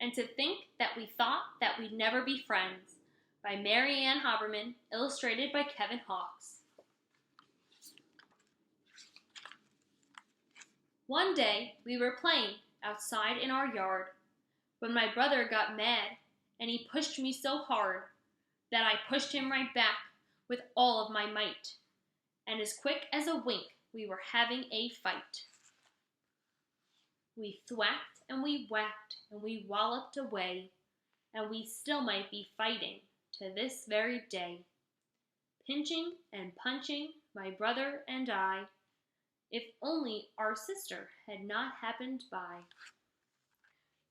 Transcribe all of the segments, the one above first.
And to think that we thought that we'd never be friends, by Mary Ann Haberman, illustrated by Kevin Hawkes. One day we were playing outside in our yard when my brother got mad and he pushed me so hard that I pushed him right back with all of my might, and as quick as a wink we were having a fight. We thwacked and we whacked and we walloped away, and we still might be fighting to this very day, pinching and punching, my brother and I, if only our sister had not happened by.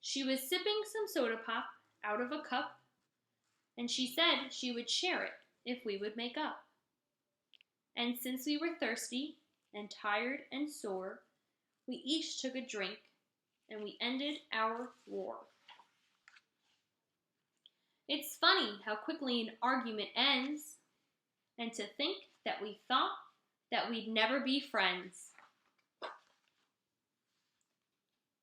She was sipping some soda pop out of a cup, and she said she would share it if we would make up. And since we were thirsty and tired and sore, we each took a drink, and we ended our war. It's funny how quickly an argument ends, and to think that we thought that we'd never be friends.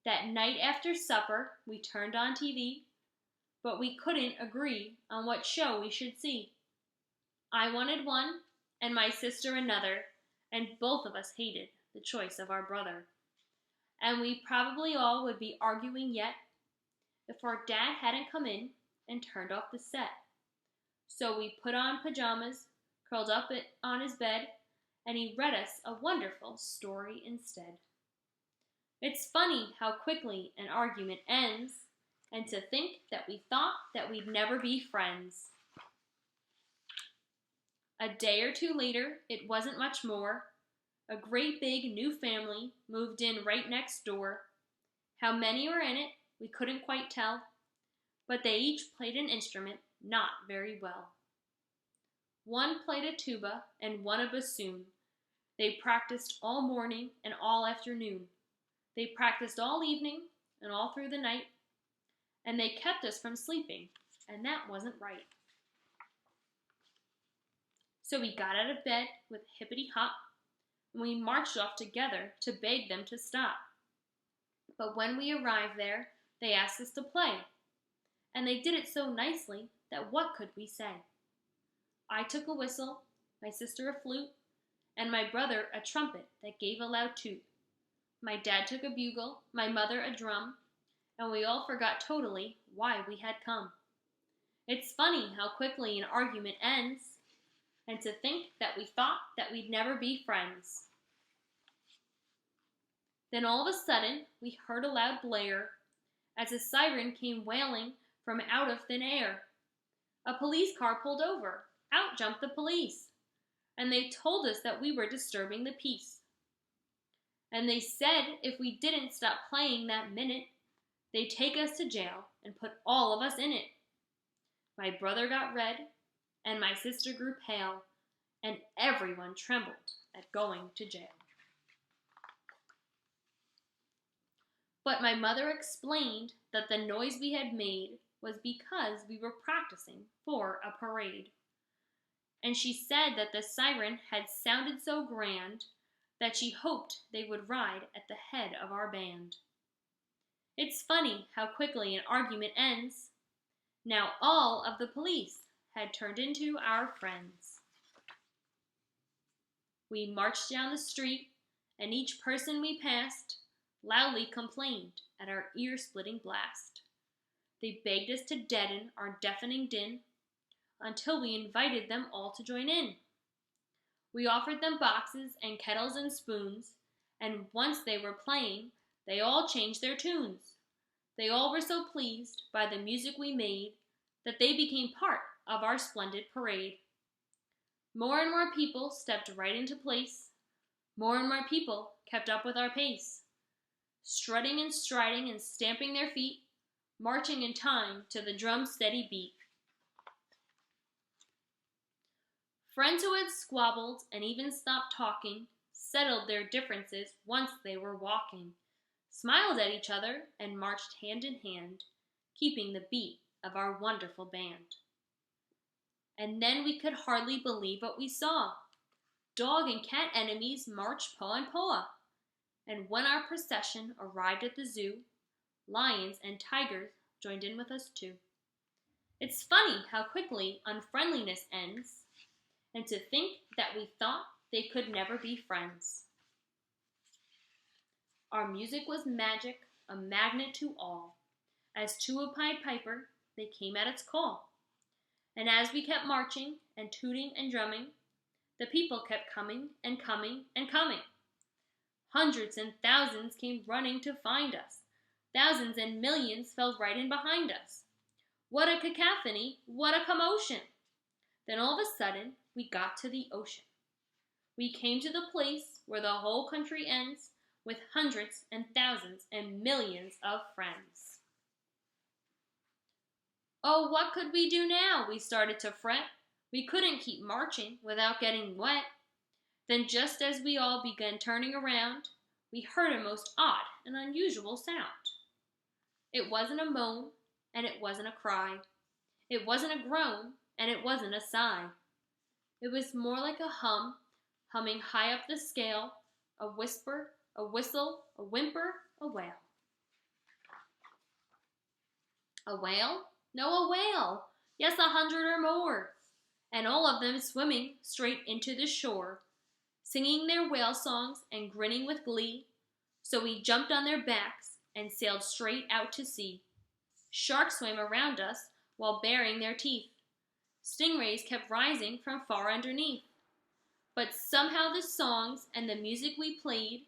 That night after supper, we turned on TV, but we couldn't agree on what show we should see. I wanted one, and my sister another, and both of us hated the choice of our brother. And we probably all would be arguing yet if our dad hadn't come in and turned off the set. So we put on pajamas, curled up on his bed, and he read us a wonderful story instead. It's funny how quickly an argument ends, and to think that we thought that we'd never be friends. A day or two later, it wasn't much more. A great big new family moved in right next door. How many were in it, we couldn't quite tell, but they each played an instrument not very well. One played a tuba and one a bassoon. They practiced all morning and all afternoon. They practiced all evening and all through the night, and they kept us from sleeping, and that wasn't right. So we got out of bed with hippity hop, and we marched off together to beg them to stop. But when we arrived there, they asked us to play, and they did it so nicely that what could we say? I took a whistle, my sister a flute, and my brother a trumpet that gave a loud toot. My dad took a bugle, my mother a drum, and we all forgot totally why we had come. It's funny how quickly an argument ends, and to think that we thought that we'd never be friends. Then all of a sudden, we heard a loud blare as a siren came wailing from out of thin air. A police car pulled over. Out jumped the police, and they told us that we were disturbing the peace. And they said if we didn't stop playing that minute, they'd take us to jail and put all of us in it. My brother got red, and my sister grew pale, and everyone trembled at going to jail. But my mother explained that the noise we had made was because we were practicing for a parade. And she said that the siren had sounded so grand that she hoped they would ride at the head of our band. It's funny how quickly an argument ends. Now all of the police had turned into our friends. We marched down the street, and each person we passed loudly complained at our ear-splitting blast. They begged us to deaden our deafening din until we invited them all to join in. We offered them boxes and kettles and spoons, and once they were playing, they all changed their tunes. They all were so pleased by the music we made that they became part of our splendid parade. More and more people stepped right into place. More and more people kept up with our pace, strutting and striding and stamping their feet, marching in time to the drum's steady beat. Friends who had squabbled and even stopped talking settled their differences once they were walking, smiled at each other, and marched hand in hand, keeping the beat of our wonderful band. And then we could hardly believe what we saw. Dog and cat enemies marched paw in paw, and when our procession arrived at the zoo, lions and tigers joined in with us too. It's funny how quickly unfriendliness ends, and to think that we thought they could never be friends. Our music was magic, a magnet to all. As to a Pied Piper, they came at its call. And as we kept marching and tooting and drumming, the people kept coming and coming and coming. Hundreds and thousands came running to find us. Thousands and millions fell right in behind us. What a cacophony, what a commotion! Then all of a sudden, we got to the ocean. We came to the place where the whole country ends, with hundreds and thousands and millions of friends. Oh, what could we do now? We started to fret. We couldn't keep marching without getting wet. Then just as we all began turning around, we heard a most odd and unusual sound. It wasn't a moan, and it wasn't a cry. It wasn't a groan, and it wasn't a sigh. It was more like a hum, humming high up the scale, a whisper, a whistle, a whimper, a wail. A whale? No, a whale. Yes, 100 or more. And all of them swimming straight into the shore, singing their whale songs and grinning with glee. So we jumped on their backs and sailed straight out to sea. Sharks swam around us while baring their teeth. Stingrays kept rising from far underneath. But somehow the songs and the music we played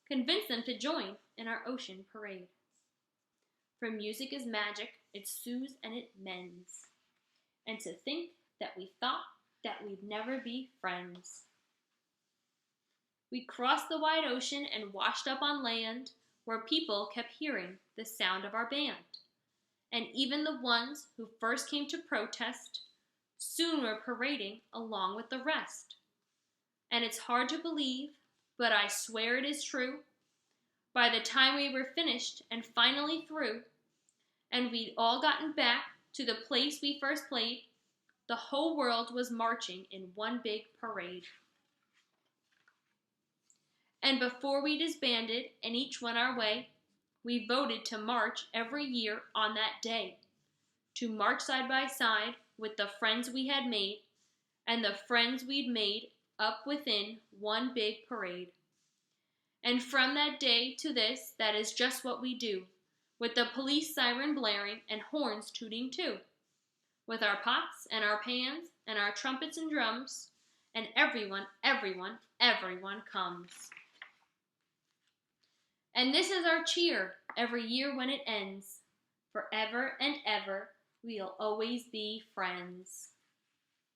convinced them to join in our ocean parade. For music is magic, it soothes and it mends. And to think that we thought that we'd never be friends. We crossed the wide ocean and washed up on land where people kept hearing the sound of our band. And even the ones who first came to protest soon were parading along with the rest. And it's hard to believe, but I swear it is true. By the time we were finished and finally through, and we'd all gotten back to the place we first played, the whole world was marching in one big parade. And before we disbanded and each went our way, we voted to march every year on that day, to march side by side with the friends we had made and the friends we'd made up within one big parade. And from that day to this, that is just what we do, with the police siren blaring and horns tooting too, with our pots and our pans and our trumpets and drums, and everyone comes. And this is our cheer every year when it ends. Forever and ever, we'll always be friends.